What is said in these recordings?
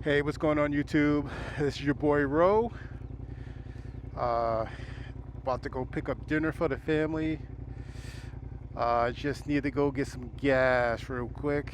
Hey, what's going on YouTube? This is your boy Ro. Uh, About to go pick up dinner for the family. Just need to go get some gas real quick.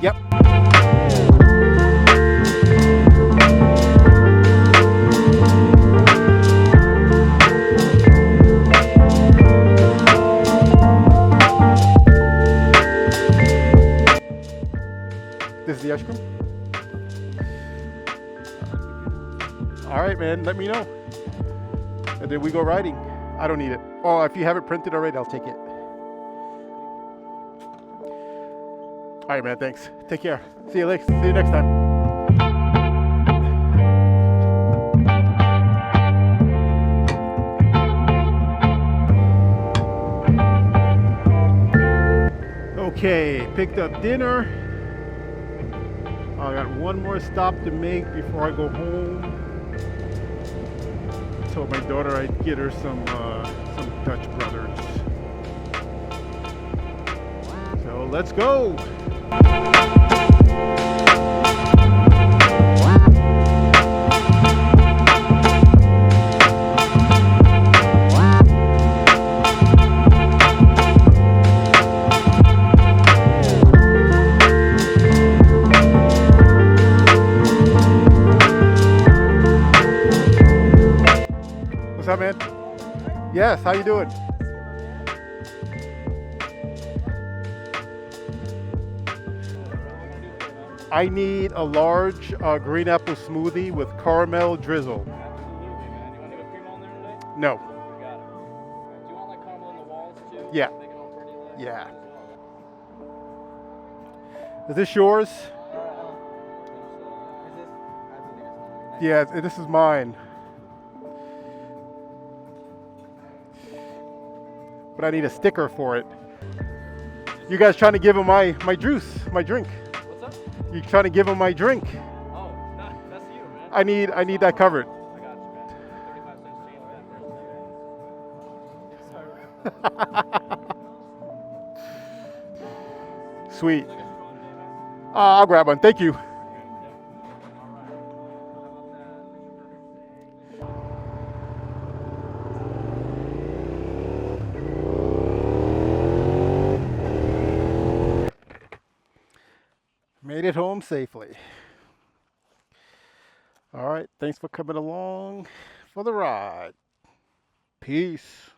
Yep. This is the ice cream. All right, man. Let me know, and then we go riding. I don't need it. Oh, if you have it printed already, I'll take it. All right, man. Thanks. Take care. See you next. See you next time. Okay, picked up dinner. I got one more stop to make before I go home. Told my daughter I'd get her some Dutch Brothers. So let's go. What's up, man? Yes, how you doing? I need a large green apple smoothie with caramel drizzle. Absolutely, man. You want to have cream on there today? No. You got it. Do you want like caramel in the walls too? Yeah. Make it all pretty like Yeah. as well? Is this yours? Is this? I think it's mine. Yeah, this is mine. But I need a sticker for it. You guys trying to give him my juice, my drink? What's up? You trying to give him my drink? Oh, that's you, man. I need that covered. I got you, man. 35 cents change for that first. Sweet. I'll grab one. Thank you. Made it home safely. All right. Thanks for coming along for the ride. Peace.